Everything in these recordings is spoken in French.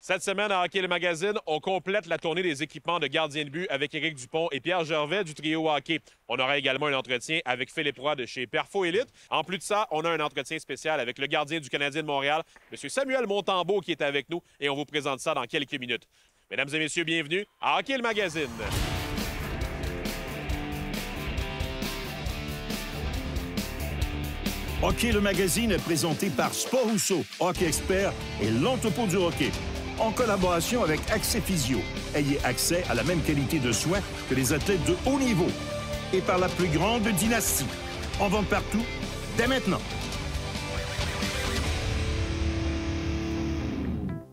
Cette semaine, à Hockey le Magazine, on complète la tournée des équipements de gardien de but avec Éric Dupont et Pierre Gervais du trio Hockey. On aura également un entretien avec Philippe Roy de chez Perfo Élite. En plus de ça, on a un entretien spécial avec le gardien du Canadien de Montréal, M. Samuel Montembeault, qui est avec nous, et on vous présente ça dans quelques minutes. Mesdames et messieurs, bienvenue à Hockey le Magazine. Hockey le Magazine est présenté par Sport Rousseau, Hockey Expert et l'Entrepôt du Hockey. En collaboration avec Accès Physio. Ayez accès à la même qualité de soins que les athlètes de haut niveau. Et par la plus grande dynastie. En vente partout, dès maintenant.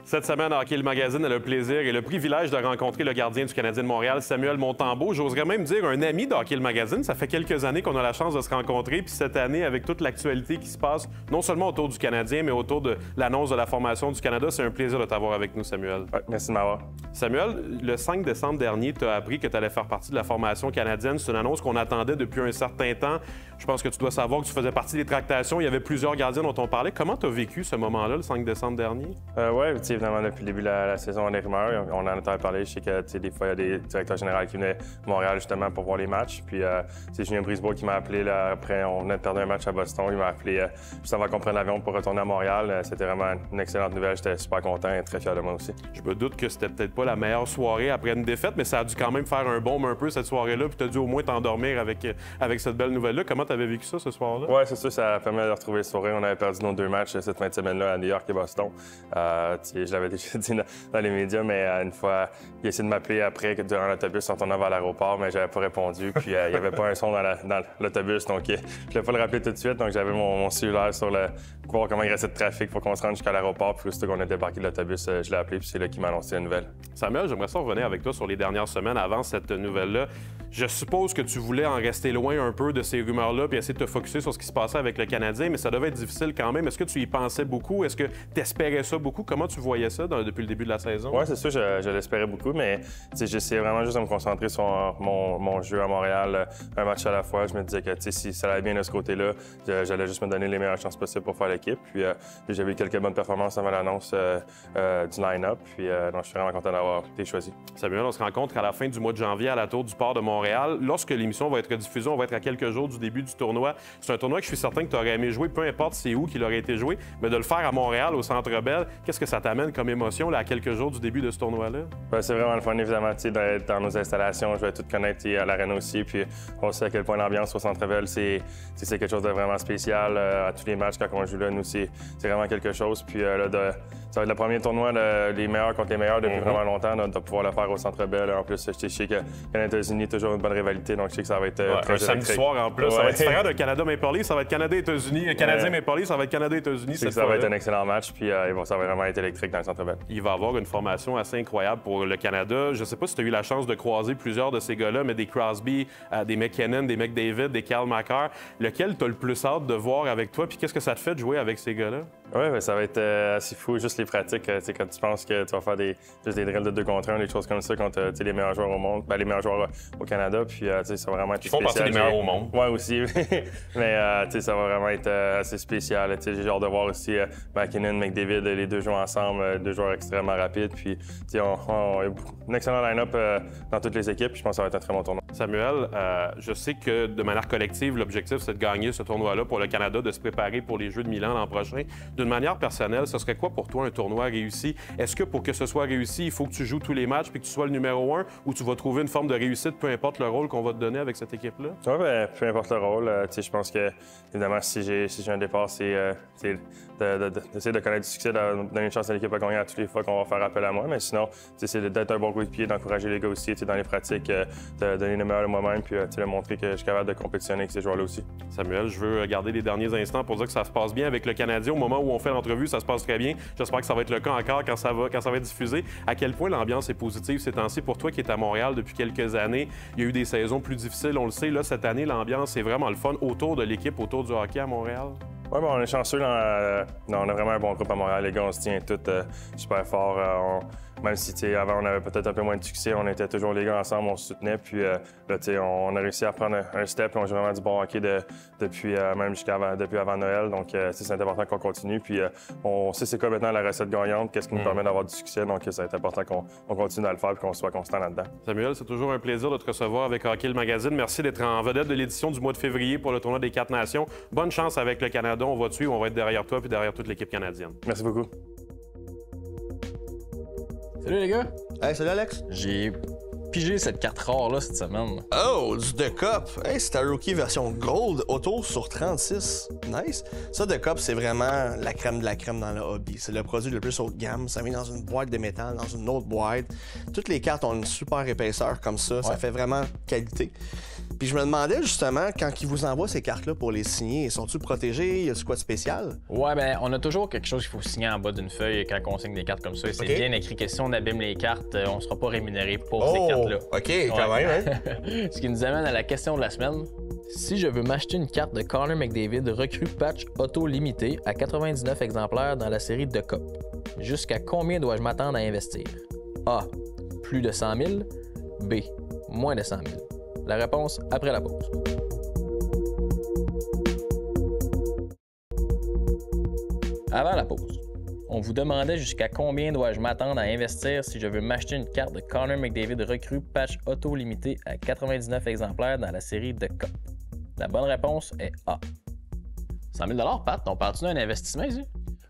Cette semaine, à Hockey le Magazine a le plaisir et le privilège de rencontrer le gardien du Canadien de Montréal, Samuel Montembeault. J'oserais même dire un ami de Hockey le Magazine. Ça fait quelques années qu'on a la chance de se rencontrer. Puis cette année, avec toute l'actualité qui se passe, non seulement autour du Canadien, mais autour de l'annonce de la formation du Canada, c'est un plaisir de t'avoir avec nous, Samuel. Ouais, merci de m'avoir. Samuel, le 5 décembre dernier, tu as appris que tu allais faire partie de la formation canadienne. C'est une annonce qu'on attendait depuis un certain temps. Je pense que tu dois savoir que tu faisais partie des tractations. Il y avait plusieurs gardiens dont on parlait. Comment tu as vécu ce moment-là, le 5 décembre dernier? Oui, évidemment, depuis le début de la saison, on est rumeurs. On en a entendu parler. Je sais que des fois, il y a des directeurs généraux qui venaient à Montréal justement pour voir les matchs. Puis c'est Julien Brisebois qui m'a appelé. Là, après, on venait de perdre un match à Boston. Il m'a appelé juste avant qu'on prenne l'avion pour retourner à Montréal. C'était vraiment une excellente nouvelle. J'étais super content et très fier de moi aussi. Je me doute que c'était peut-être pas la meilleure soirée après une défaite, mais ça a dû quand même faire un baume un peu cette soirée-là. Puis tu as dû au moins t'endormir avec cette belle nouvelle-là. Comment tu avais vécu ça ce soir-là? Oui, c'est sûr, ça permet de retrouver le sourire. On avait perdu nos deux matchs cette fin de semaine-là à New York et Boston. Je l'avais déjà dit dans les médias, mais une fois, il a essayé de m'appeler après durant l'autobus en tournant vers l'aéroport, mais j'avais pas répondu. Puis il n'y avait pas un son dans l'autobus, donc je ne voulais pas le rappeler tout de suite. Donc j'avais mon cellulaire sur le pour voir comment il restait de trafic pour qu'on se rende jusqu'à l'aéroport. Puis aussitôt qu'on a débarqué de l'autobus, je l'ai appelé, puis c'est là qu'il m'a annoncé la nouvelle. Samuel, j'aimerais ça revenir avec toi sur les dernières semaines avant cette nouvelle-là. Je suppose que tu voulais en rester loin un peu de ces rumeurs-là puis essayer de te focusser sur ce qui se passait avec le Canadien, mais ça devait être difficile quand même. Est-ce que tu y pensais beaucoup? Est-ce que tu espérais ça beaucoup? Comment tu voyais ça depuis le début de la saison? Oui, c'est sûr, je l'espérais beaucoup, mais j'essayais vraiment juste de me concentrer sur mon jeu à Montréal, un match à la fois. Je me disais que si ça allait bien de ce côté-là, j'allais juste me donner les meilleures chances possibles pour faire l'équipe. Puis j'avais eu quelques bonnes performances avant l'annonce du line-up. Puis donc, je suis vraiment content d'avoir été choisi. Samuel, on se rencontre à la fin du mois de janvier à la Tour du Port de Montréal. Lorsque l'émission va être diffusée, on va être à quelques jours du début du tournoi. C'est un tournoi que je suis certain que tu aurais aimé jouer, peu importe c'est où qu'il aurait été joué, mais de le faire à Montréal, au Centre Bell, qu'est-ce que ça t'amène comme émotion là, à quelques jours du début de ce tournoi-là? Ben, c'est vraiment le fun, évidemment, d'être dans nos installations. Je vais tout connaître à l'arène aussi. Puis on sait à quel point l'ambiance au Centre Bell, c'est quelque chose de vraiment spécial. À tous les matchs, quand on joue là, nous, c'est vraiment quelque chose. Puis ça va être le premier tournoi, les meilleurs contre les meilleurs depuis vraiment longtemps, de pouvoir le faire au Centre Bell. En plus, je sais que les États-Unis, toujours une bonne rivalité, donc je sais que ça va être très un samedi soir en plus. Ça va être différent d'un Canada Maple Leafs, ça va être Canada-États-Unis. Canadien Maple Leafs, ça va être Canada-États-Unis. Ça va être un excellent match, puis ça va vraiment être électrique dans le Centre Bell. Il va y avoir une formation assez incroyable pour le Canada. Je ne sais pas si tu as eu la chance de croiser plusieurs de ces gars-là, mais des Crosby, des McKinnon, des McDavid, des Cal McCarr. Lequel tu as le plus hâte de voir avec toi? Puis qu'est-ce que ça te fait de jouer avec ces gars-là? Oui, ben, ça va être assez fou, juste les pratiques. Quand tu penses que tu vas faire juste des drills de 2 contre 1, des choses comme ça contre les meilleurs joueurs au monde, les meilleurs joueurs au Canada. Puis ça va vraiment être spécial. Ils font partie des meilleurs au monde. Oui, aussi. Mais ça va vraiment être assez spécial. J'ai hâte de voir aussi McKinnon, McDavid, les deux jouer ensemble, deux joueurs extrêmement rapides. Puis on a un excellent line-up dans toutes les équipes. Puis je pense que ça va être un très bon tournoi. Samuel, je sais que de manière collective, l'objectif, c'est de gagner ce tournoi-là pour le Canada, de se préparer pour les Jeux de Milan l'an prochain. D'une manière personnelle, ce serait quoi pour toi un tournoi réussi? Est-ce que pour que ce soit réussi, il faut que tu joues tous les matchs puis que tu sois le numéro 1 ou tu vas trouver une forme de réussite, peu importe le rôle qu'on va te donner avec cette équipe-là? Oui, bien, peu importe le rôle. Je pense que, évidemment, si j'ai un départ, c'est d'essayer de connaître du succès, de donner une chance à l'équipe à gagner à toutes les fois qu'on va faire appel à moi. Mais sinon, c'est d'être un bon coéquipier, d'encourager les gars aussi dans les pratiques, de donner le meilleur de moi-même puis de montrer que je suis capable de compétitionner avec ces joueurs-là aussi. Samuel, je veux garder les derniers instants pour dire que ça se passe bien avec le Canadien. Au moment où on fait l'entrevue, ça se passe très bien. J'espère que ça va être le cas encore quand ça va être diffusé. À quel point l'ambiance est positive ces temps-ci pour toi qui es à Montréal depuis quelques années? Il y a eu des saisons plus difficiles, on le sait. Là, cette année, l'ambiance est vraiment le fun autour de l'équipe, autour du hockey à Montréal. Oui, on est chanceux. On a vraiment un bon groupe à Montréal. Les gars, on se tient tous super fort. même si avant on avait peut-être un peu moins de succès, on était toujours les gars ensemble, on se soutenait. Puis là, on a réussi à prendre un step. On joue vraiment du bon hockey depuis même depuis avant Noël. Donc c'est important qu'on continue. Puis on sait c'est quoi maintenant la recette gagnante, qu'est-ce qui nous permet d'avoir du succès. Donc c'est important qu'on continue à le faire et qu'on soit constant là-dedans. Samuel, c'est toujours un plaisir de te recevoir avec Hockey le Magazine. Merci d'être en vedette de l'édition du mois de février pour le tournoi des 4 nations. Bonne chance avec le Canada. On va te suivre, on va être derrière toi puis derrière toute l'équipe canadienne. Merci beaucoup. Salut les gars! Hey, salut Alex! J'ai pigé cette carte rare-là cette semaine. Oh, du The Cup! Hey, c'est un rookie version Gold, auto sur 36. Nice! Ça, The Cup, c'est vraiment la crème de la crème dans le hobby. C'est le produit le plus haut de gamme. Ça vient dans une boîte de métal, dans une autre boîte. Toutes les cartes ont une super épaisseur comme ça. Ça fait vraiment qualité. Puis je me demandais justement, quand ils vous envoient ces cartes-là pour les signer, sont-ils protégés? Y a-tu quoi de spécial? Ouais, ben on a toujours quelque chose qu'il faut signer en bas d'une feuille quand on signe des cartes comme ça. Et c'est bien écrit que si on abîme les cartes, on sera pas rémunéré pour ces cartes-là. OK, quand même, hein? Ce qui nous amène à la question de la semaine. Si je veux m'acheter une carte de Connor McDavid recrue patch auto limité à 99 exemplaires dans la série The Cup, jusqu'à combien dois-je m'attendre à investir? A. Plus de 100 000. B. Moins de 100 000. La réponse après la pause. Avant la pause, on vous demandait jusqu'à combien dois-je m'attendre à investir si je veux m'acheter une carte de Connor McDavid recrue patch auto limité à 99 exemplaires dans la série The Cup. La bonne réponse est A. 100 000 Pat, on parle-tu d'un investissement ici?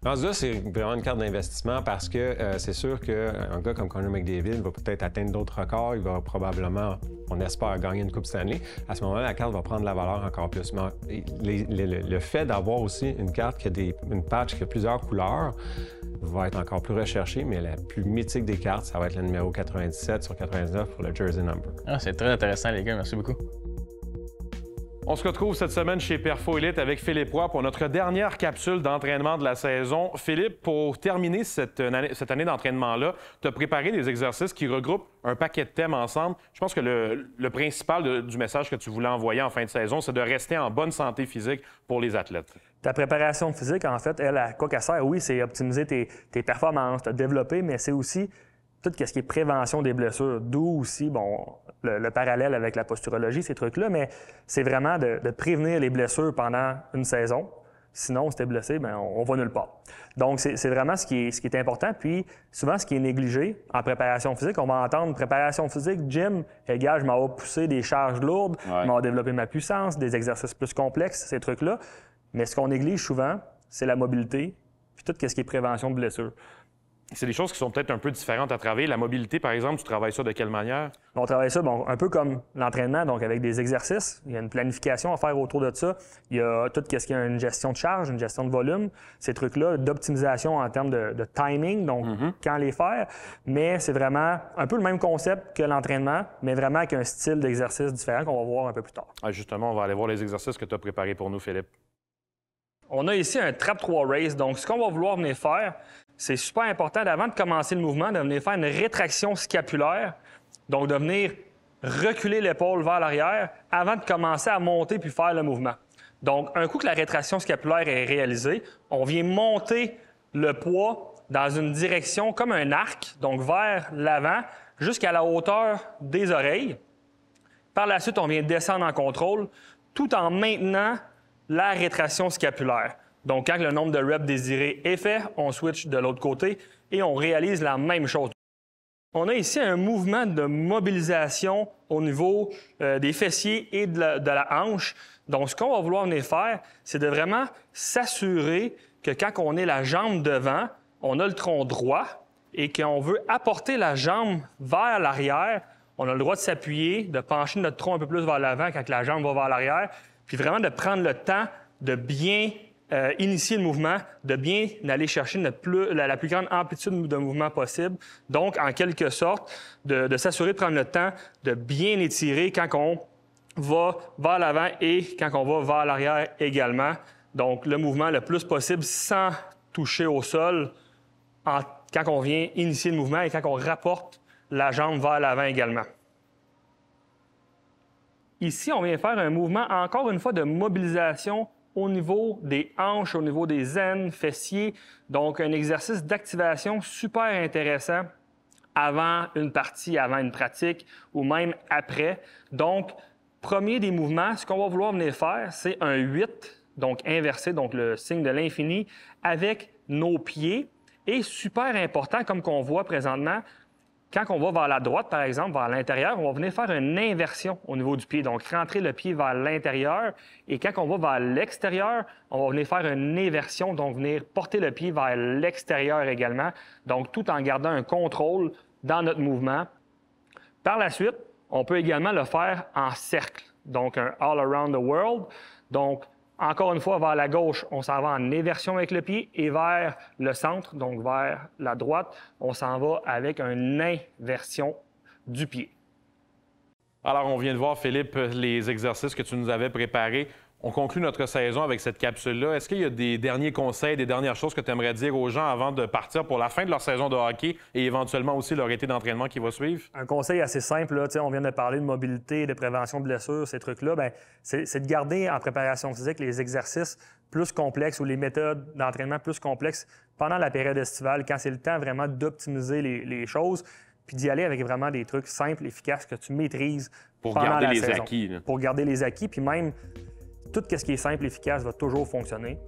Rendu là, c'est vraiment une carte d'investissement parce que c'est sûr qu'un gars comme Connor McDavid va peut-être atteindre d'autres records. Il va probablement, on espère, gagner une Coupe Stanley. À ce moment-là, la carte va prendre de la valeur encore plus. Mais le fait d'avoir aussi une carte qui a une patch qui a plusieurs couleurs va être encore plus recherché, mais la plus mythique des cartes, ça va être le numéro 97 sur 99 pour le jersey number. Ah, c'est très intéressant, les gars. Merci beaucoup. On se retrouve cette semaine chez Perfo Elite avec Philippe Roy pour notre dernière capsule d'entraînement de la saison. Philippe, pour terminer cette année d'entraînement-là, tu as préparé des exercices qui regroupent un paquet de thèmes ensemble. Je pense que le principal du message que tu voulais envoyer en fin de saison, c'est de rester en bonne santé physique pour les athlètes. Ta préparation physique, en fait, elle, à quoi qu'elle sert? Oui, c'est optimiser tes performances, te développer, mais c'est aussi tout ce qui est prévention des blessures, d'où aussi, le parallèle avec la posturologie, ces trucs-là, mais c'est vraiment de prévenir les blessures pendant une saison. Sinon, si tu es blessé, on va nulle part. Donc, c'est vraiment ce qui est important. Puis, souvent, ce qui est négligé en préparation physique, on va entendre préparation physique, gym, égal, je m'en vais pousser des charges lourdes, je m'en vais développer ma puissance, des exercices plus complexes, ces trucs-là. Mais ce qu'on néglige souvent, c'est la mobilité, puis tout ce qui est prévention de blessures. C'est des choses qui sont peut-être un peu différentes à travailler. La mobilité, par exemple, tu travailles ça de quelle manière? On travaille ça un peu comme l'entraînement, donc avec des exercices. Il y a une planification à faire autour de ça. Il y a tout ce qui est une gestion de charge, une gestion de volume, ces trucs-là, d'optimisation en termes de timing, donc quand les faire. Mais c'est vraiment un peu le même concept que l'entraînement, mais vraiment avec un style d'exercice différent qu'on va voir un peu plus tard. Ah, justement, on va aller voir les exercices que tu as préparés pour nous, Philippe. On a ici un trap 3 raise. Donc, ce qu'on va vouloir venir faire, c'est super important d'avant de commencer le mouvement, de venir faire une rétraction scapulaire. Donc, de venir reculer l'épaule vers l'arrière avant de commencer à monter puis faire le mouvement. Donc, un coup que la rétraction scapulaire est réalisée, on vient monter le poids dans une direction comme un arc, donc vers l'avant, jusqu'à la hauteur des oreilles. Par la suite, on vient descendre en contrôle, tout en maintenant la rétraction scapulaire. Donc, quand le nombre de reps désirés est fait, on switch de l'autre côté et on réalise la même chose. On a ici un mouvement de mobilisation au niveau des fessiers et de la hanche. Donc, ce qu'on va vouloir venir faire, c'est de vraiment s'assurer que quand on est la jambe devant, on a le tronc droit et qu'on veut apporter la jambe vers l'arrière. On a le droit de s'appuyer, de pencher notre tronc un peu plus vers l'avant quand la jambe va vers l'arrière, puis vraiment de prendre le temps de bien initier le mouvement, de bien aller chercher la plus grande amplitude de mouvement possible. Donc, en quelque sorte, de s'assurer de prendre le temps de bien étirer quand on va vers l'avant et quand on va vers l'arrière également. Donc, le mouvement le plus possible sans toucher au sol quand on vient initier le mouvement et quand on rapporte la jambe vers l'avant également. Ici, on vient faire un mouvement, encore une fois, de mobilisation au niveau des hanches, au niveau des aines, fessiers. Donc, un exercice d'activation super intéressant avant une partie, avant une pratique ou même après. Donc, premier des mouvements, ce qu'on va vouloir venir faire, c'est un 8, donc inversé, donc le signe de l'infini, avec nos pieds. Et super important, comme qu'on voit présentement, quand on va vers la droite, par exemple, vers l'intérieur, on va venir faire une inversion au niveau du pied. Donc, rentrer le pied vers l'intérieur. Et quand on va vers l'extérieur, on va venir faire une inversion, donc venir porter le pied vers l'extérieur également. Donc, tout en gardant un contrôle dans notre mouvement. Par la suite, on peut également le faire en cercle. Donc, un all around the world. Donc, encore une fois, vers la gauche, on s'en va en inversion avec le pied et vers le centre, donc vers la droite, on s'en va avec une inversion du pied. Alors, on vient de voir, Philippe, les exercices que tu nous avais préparés. On conclut notre saison avec cette capsule-là. Est-ce qu'il y a des derniers conseils, des dernières choses que tu aimerais dire aux gens avant de partir pour la fin de leur saison de hockey et éventuellement aussi leur été d'entraînement qui va suivre? Un conseil assez simple, là, on vient de parler de mobilité, de prévention de blessures, ces trucs-là, bien, c'est de garder en préparation physique les exercices plus complexes ou les méthodes d'entraînement plus complexes pendant la période estivale, quand c'est le temps vraiment d'optimiser les choses, puis d'y aller avec vraiment des trucs simples, efficaces, que tu maîtrises pour pendant garder la les saison. acquis. Là. Pour garder les acquis, puis même tout ce qui est simple et efficace va toujours fonctionner.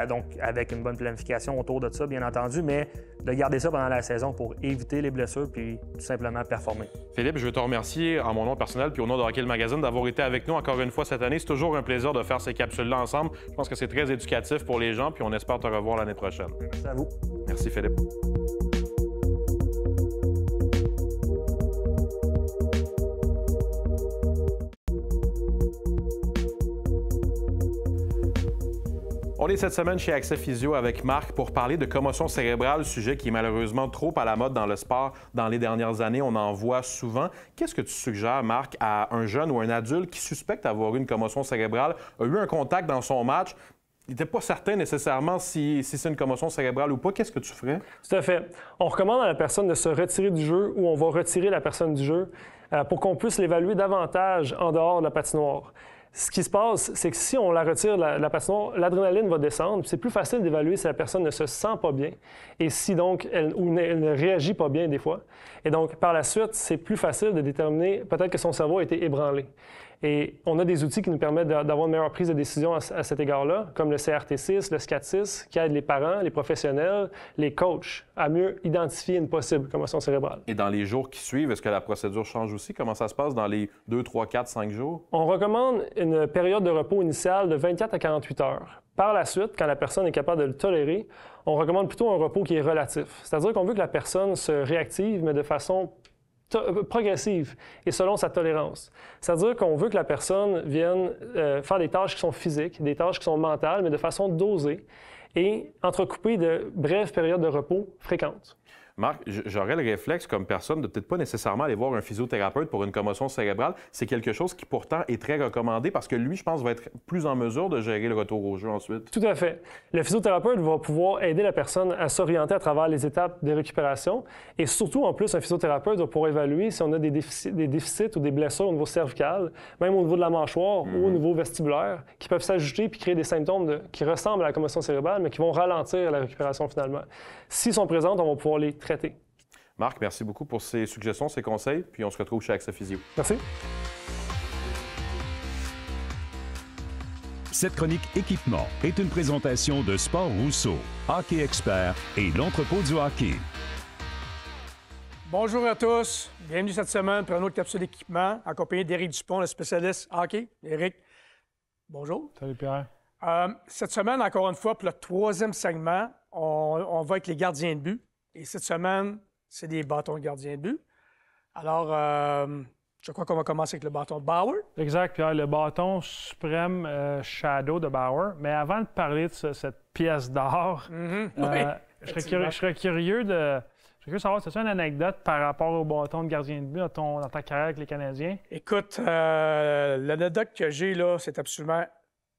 Donc, avec une bonne planification autour de ça, bien entendu, mais de garder ça pendant la saison pour éviter les blessures puis tout simplement performer. Philippe, je veux te remercier en mon nom personnel puis au nom de Hockey le Magazine d'avoir été avec nous encore une fois cette année. C'est toujours un plaisir de faire ces capsules-là ensemble. Je pense que c'est très éducatif pour les gens puis on espère te revoir l'année prochaine. Merci à vous. Merci, Philippe. On est cette semaine chez Accès Physio avec Marc pour parler de commotion cérébrale, sujet qui est malheureusement trop à la mode dans le sport dans les dernières années. On en voit souvent. Qu'est-ce que tu suggères, Marc, à un jeune ou un adulte qui suspecte avoir eu une commotion cérébrale, a eu un contact dans son match, il n'était pas certain nécessairement si c'est une commotion cérébrale ou pas? Qu'est-ce que tu ferais? Tout à fait. On recommande à la personne de se retirer du jeu ou on va retirer la personne du jeu pour qu'on puisse l'évaluer davantage en dehors de la patinoire. Ce qui se passe, c'est que si on la retire de la patinoire, l'adrénaline va descendre. C'est plus facile d'évaluer si la personne ne se sent pas bien et si donc elle ne réagit pas bien des fois. Et donc, par la suite, c'est plus facile de déterminer peut-être que son cerveau a été ébranlé. Et on a des outils qui nous permettent d'avoir une meilleure prise de décision à cet égard-là, comme le CRT6, le SCAT6, qui aident les parents, les professionnels, les coachs à mieux identifier une possible commotion cérébrale. Et dans les jours qui suivent, est-ce que la procédure change aussi? Comment ça se passe dans les 2, 3, 4, 5 jours? On recommande une période de repos initiale de 24 à 48 heures. Par la suite, quand la personne est capable de le tolérer, on recommande plutôt un repos qui est relatif. C'est-à-dire qu'on veut que la personne se réactive, mais de façon progressive et selon sa tolérance. C'est-à-dire qu'on veut que la personne vienne faire des tâches qui sont physiques, des tâches qui sont mentales, mais de façon dosée et entrecoupées de brèves périodes de repos fréquentes. Marc, j'aurais le réflexe comme personne de peut-être pas nécessairement aller voir un physiothérapeute pour une commotion cérébrale. C'est quelque chose qui pourtant est très recommandé parce que lui, je pense, va être plus en mesure de gérer le retour au jeu ensuite. Tout à fait. Le physiothérapeute va pouvoir aider la personne à s'orienter à travers les étapes de récupération et surtout, en plus, un physiothérapeute va pouvoir évaluer si on a des déficits ou des blessures au niveau cervical, même au niveau de la mâchoire ou au niveau vestibulaire, qui peuvent s'ajouter puis créer des symptômes qui ressemblent à la commotion cérébrale, mais qui vont ralentir la récupération finalement. S'ils sont présents, on va pouvoir les traiter. Marc, merci beaucoup pour ces suggestions, ces conseils, puis on se retrouve chez Accès Physio. Merci. Cette chronique équipement est une présentation de Sport Rousseau, Hockey Expert et l'entrepôt du hockey. Bonjour à tous. Bienvenue cette semaine pour une autre capsule d'équipement, accompagné d'Éric Dupont, le spécialiste hockey. Éric, bonjour. Salut Pierre. Cette semaine, encore une fois, pour le troisième segment, on va avec les gardiens de but. Et cette semaine, c'est des bâtons de gardiens de but. Alors, je crois qu'on va commencer avec le bâton de Bauer. Exact, Pierre, le bâton suprême Shadow de Bauer. Mais avant de parler de cette pièce d'or, je serais curieux de savoir, c'est-tu une anecdote par rapport au bâton de gardien de but dans ta carrière avec les Canadiens? Écoute, l'anecdote que j'ai là, c'est absolument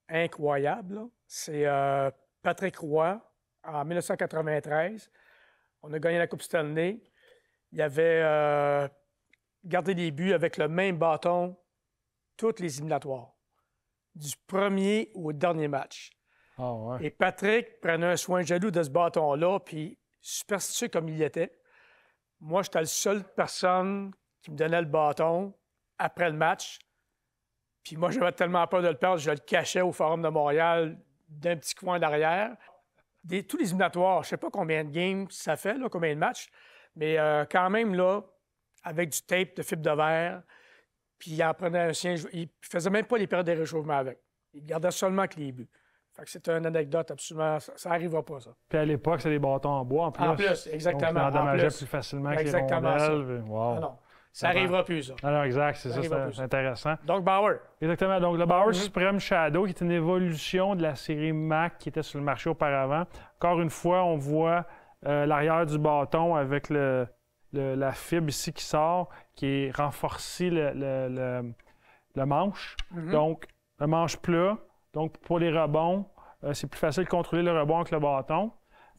incroyable, là. C'est Patrick Roy, en 1993. On a gagné la Coupe Stanley. Il avait gardé des buts avec le même bâton toutes les éliminatoires, du premier au dernier match. Oh, ouais. Et Patrick prenait un soin jaloux de ce bâton-là, puis superstitieux comme il était, moi, j'étais la seule personne qui me donnait le bâton après le match. Puis moi, j'avais tellement peur de le perdre, je le cachais au Forum de Montréal d'un petit coin d'arrière. Tous les éliminatoires, je ne sais pas combien de games ça fait, là, combien de matchs, mais quand même, là, avec du tape de fibre de verre, puis il en prenait un sien, il ne faisait même pas les périodes de réchauffement avec. Il gardait seulement que les buts. Fait que c'est une anecdote absolument... Ça n'arrivera pas, ça. Puis à l'époque, c'est des bâtons en bois en plus. En plus, exactement. Donc, ça endommageait plus facilement que les rondelles. Wow. Ah non, ça n'arrivera plus, ça. Alors, exact, c'est ça, c'est intéressant. Donc, Bauer. Exactement. Donc, le Bauer Supreme Shadow, qui est une évolution de la série Mac qui était sur le marché auparavant. Encore une fois, on voit l'arrière du bâton avec la fibre ici qui sort, qui est renforcée le manche. Donc, le manche plat. Donc, pour les rebonds, c'est plus facile de contrôler le rebond avec le bâton.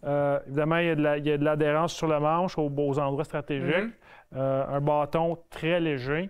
Évidemment, il y a de l'adhérence sur le manche aux endroits stratégiques. Un bâton très léger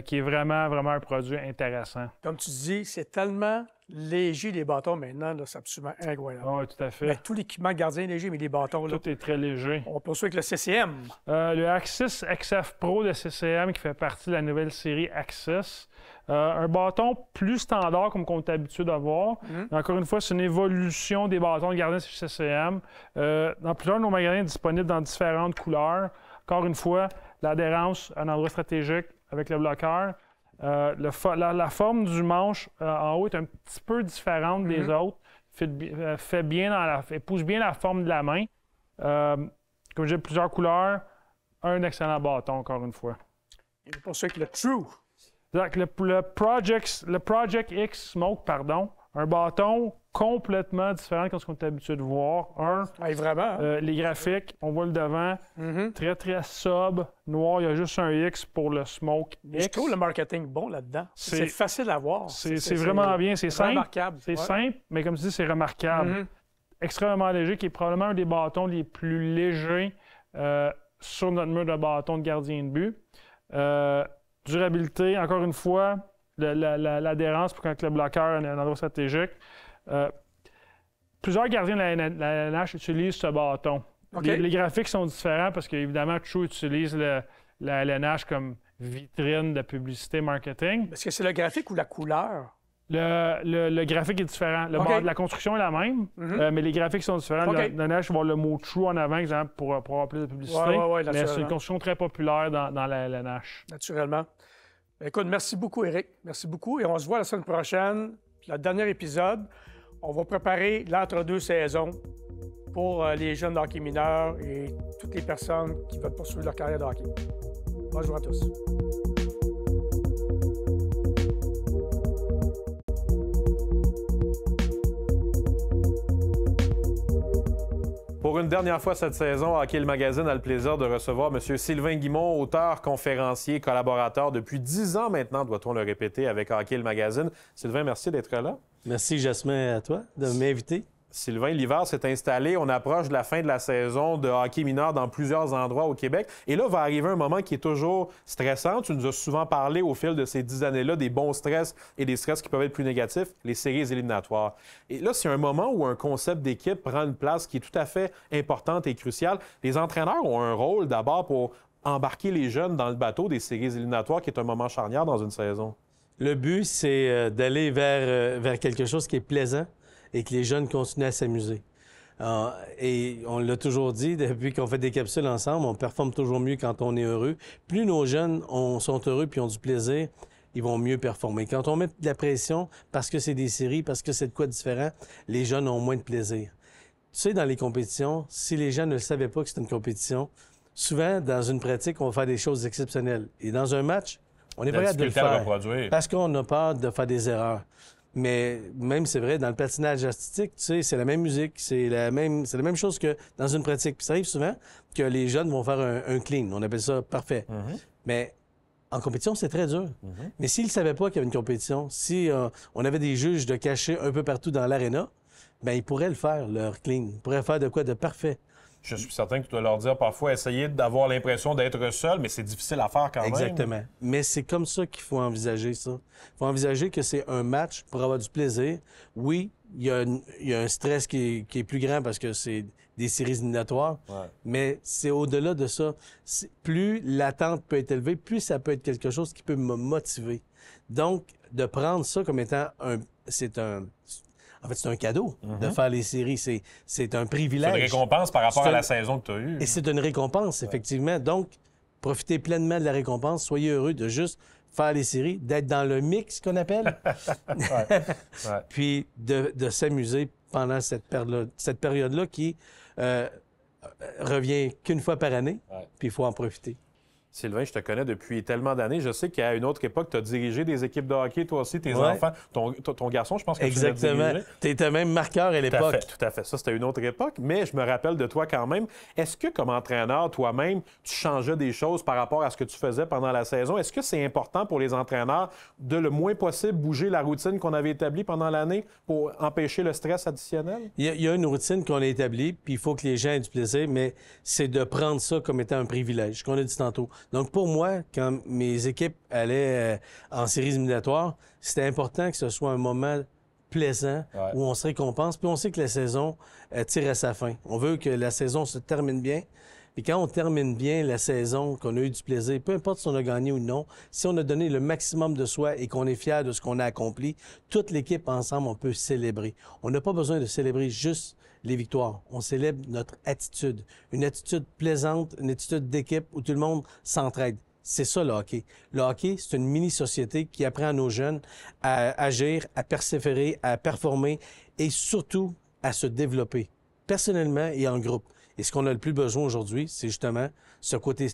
qui est vraiment, vraiment un produit intéressant. Comme tu dis, c'est tellement léger les bâtons maintenant, là, c'est absolument incroyable. Oui, tout à fait. Mais tout l'équipement gardien est léger, mais les bâtons, là, tout est très léger. On poursuit avec le CCM. Le Axis XF Pro de CCM qui fait partie de la nouvelle série Axis. Un bâton plus standard comme on est habitué d'avoir. Encore une fois, c'est une évolution des bâtons de gardien chez CCM. Dans plusieurs de nos magasins disponibles dans différentes couleurs. Encore une fois, l'adhérence à un endroit stratégique avec le bloqueur. La forme du manche en haut est un petit peu différente des autres. Elle pousse bien la forme de la main. Comme j'ai plusieurs couleurs, un excellent bâton, encore une fois. Et pour ceux qui le True. Le Project X Smoke, un bâton complètement différent de ce qu'on est habitué de voir. Vraiment. Les graphiques, on voit le devant, très, très sobre, noir. Il y a juste un X pour le Smoke X. Je trouve le marketing bon là-dedans. C'est facile à voir. C'est vraiment bien. C'est simple. Remarquable. C'est simple, mais comme tu dis, c'est remarquable. Extrêmement léger, qui est probablement un des bâtons les plus légers sur notre mur de bâton de gardien de but. Durabilité, encore une fois, l'adhérence pour quand le bloqueur est un endroit stratégique. Plusieurs gardiens de la LNH utilisent ce bâton. Les graphiques sont différents parce qu'évidemment, True utilise la LNH comme vitrine de publicité marketing. Est-ce que c'est le graphique ou la couleur? Le graphique est différent. La construction est la même, mais les graphiques sont différents. La LNH va avoir le mot True en avant, exemple, pour avoir plus de publicité. Mais c'est une construction très populaire dans la LNH. Naturellement. Écoute, merci beaucoup, Éric. Merci beaucoup. Et on se voit la semaine prochaine, le dernier épisode. On va préparer l'entre-deux saisons pour les jeunes de hockey mineurs et toutes les personnes qui veulent poursuivre leur carrière de hockey. Bonjour à tous. Pour une dernière fois cette saison, Hockey le Magazine a le plaisir de recevoir M. Sylvain Guimond, auteur, conférencier, collaborateur depuis 10 ans maintenant, doit-on le répéter, avec Hockey le Magazine. Sylvain, merci d'être là. Merci, Jasmin, à toi de m'inviter. Sylvain, l'hiver s'est installé. On approche de la fin de la saison de hockey mineur dans plusieurs endroits au Québec. Et là, va arriver un moment qui est toujours stressant. Tu nous as souvent parlé au fil de ces 10 années-là des bons stress et des stress qui peuvent être plus négatifs, les séries éliminatoires. Et là, c'est un moment où un concept d'équipe prend une place qui est tout à fait importante et cruciale. Les entraîneurs ont un rôle d'abord pour embarquer les jeunes dans le bateau des séries éliminatoires, qui est un moment charnière dans une saison. Le but, c'est d'aller vers quelque chose qui est plaisant et que les jeunes continuent à s'amuser. Et on l'a toujours dit, depuis qu'on fait des capsules ensemble, on performe toujours mieux quand on est heureux. Plus nos jeunes sont heureux puis ont du plaisir, ils vont mieux performer. Quand on met de la pression, parce que c'est des séries, parce que c'est de quoi différent, les jeunes ont moins de plaisir. Tu sais, dans les compétitions, si les gens ne le savaient pas que c'était une compétition, souvent, dans une pratique, on va faire des choses exceptionnelles. Et dans un match, on est prêt à le faire parce qu'on a peur de faire des erreurs. Mais même, c'est vrai, dans le patinage artistique, tu sais, c'est la même musique, c'est la même chose que dans une pratique. Puis ça arrive souvent que les jeunes vont faire un clean. On appelle ça parfait. Mais en compétition, c'est très dur. Mais s'ils ne savaient pas qu'il y avait une compétition, si on avait des juges de cachés un peu partout dans l'aréna, bien, ils pourraient le faire, leur clean. Ils pourraient faire de quoi de parfait. Je suis certain que tu dois leur dire parfois essayer d'avoir l'impression d'être seul, mais c'est difficile à faire quand même. Exactement. Mais c'est comme ça qu'il faut envisager ça. Il faut envisager que c'est un match pour avoir du plaisir. Oui, il y a un stress qui est plus grand parce que c'est des séries éliminatoires, mais c'est au-delà de ça. Plus l'attente peut être élevée, plus ça peut être quelque chose qui peut me motiver. Donc, de prendre ça comme étant c'est un cadeau de faire les séries. C'est un privilège. C'est une récompense par rapport à la saison que tu as eue. Et c'est une récompense, effectivement. Donc, profitez pleinement de la récompense. Soyez heureux de juste faire les séries, d'être dans le mix qu'on appelle. Puis de s'amuser pendant cette période-là qui revient qu'une fois par année. Puis il faut en profiter. Sylvain, je te connais depuis tellement d'années. Je sais qu'à une autre époque, tu as dirigé des équipes de hockey, toi aussi, tes enfants. Ton garçon, je pense que tu l'as dirigé. Tu étais même marqueur à l'époque. Tout à fait. Ça, c'était une autre époque. Mais je me rappelle de toi quand même. Est-ce que, comme entraîneur, toi-même, tu changeais des choses par rapport à ce que tu faisais pendant la saison? Est-ce que c'est important pour les entraîneurs de le moins possible bouger la routine qu'on avait établie pendant l'année pour empêcher le stress additionnel? Il y a une routine qu'on a établie, puis il faut que les gens aient du plaisir, mais c'est de prendre ça comme étant un privilège, qu'on a dit tantôt. Donc, pour moi, quand mes équipes allaient en séries éliminatoires, c'était important que ce soit un moment plaisant où on se récompense. Puis on sait que la saison tire à sa fin. On veut que la saison se termine bien. Puis quand on termine bien la saison, qu'on a eu du plaisir, peu importe si on a gagné ou non, si on a donné le maximum de soi et qu'on est fier de ce qu'on a accompli, toute l'équipe ensemble, on peut célébrer. On n'a pas besoin de célébrer juste les victoires. On célèbre notre attitude. Une attitude plaisante, une attitude d'équipe où tout le monde s'entraide. C'est ça, le hockey. Le hockey, c'est une mini-société qui apprend à nos jeunes à agir, à persévérer, à performer et surtout à se développer, personnellement et en groupe. Et ce qu'on a le plus besoin aujourd'hui, c'est justement ce côté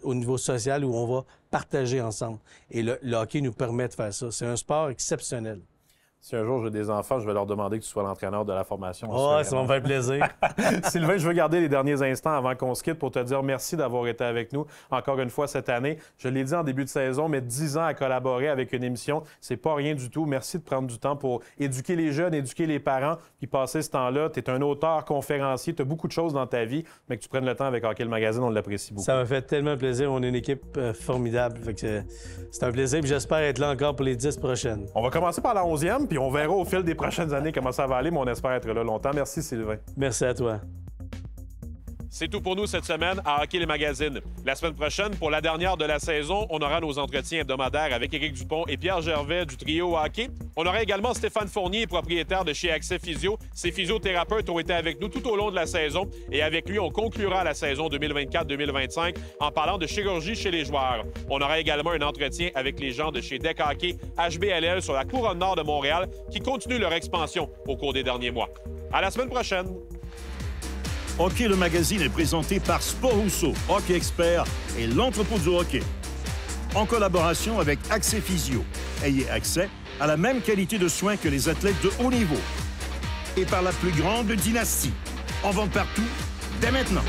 au niveau social où on va partager ensemble. Et le hockey nous permet de faire ça. C'est un sport exceptionnel. Si un jour j'ai des enfants, je vais leur demander que tu sois l'entraîneur de la formation. Oh, ça va me faire plaisir. Sylvain, je veux garder les derniers instants avant qu'on se quitte pour te dire merci d'avoir été avec nous encore une fois cette année. Je l'ai dit en début de saison, mais 10 ans à collaborer avec une émission, c'est pas rien du tout. Merci de prendre du temps pour éduquer les jeunes, éduquer les parents, puis passer ce temps-là. Tu es un auteur, conférencier, tu as beaucoup de choses dans ta vie, mais que tu prennes le temps avec Hockey le Magazine, on l'apprécie beaucoup. Ça m'a fait tellement plaisir. On est une équipe formidable. Fait que c'est un plaisir, puis j'espère être là encore pour les 10 prochaines. On va commencer par la 11e, puis on verra au fil des prochaines années comment ça va aller, mais on espère être là longtemps. Merci, Sylvain. Merci à toi. C'est tout pour nous cette semaine à Hockey les Magazines. La semaine prochaine, pour la dernière de la saison, on aura nos entretiens hebdomadaires avec Éric Dupont et Pierre Gervais du trio Hockey. On aura également Stéphane Fournier, propriétaire de chez Accès Physio. Ces physiothérapeutes ont été avec nous tout au long de la saison et avec lui, on conclura la saison 2024-2025 en parlant de chirurgie chez les joueurs. On aura également un entretien avec les gens de chez Deck Hockey HBLL sur la Couronne Nord de Montréal qui continuent leur expansion au cours des derniers mois. À la semaine prochaine! Hockey le Magazine est présenté par Sport Rousseau, Hockey Expert et l'entrepôt du hockey. En collaboration avec Accès Physio. Ayez accès à la même qualité de soins que les athlètes de haut niveau. Et par la plus grande dynastie. En vente partout, dès maintenant.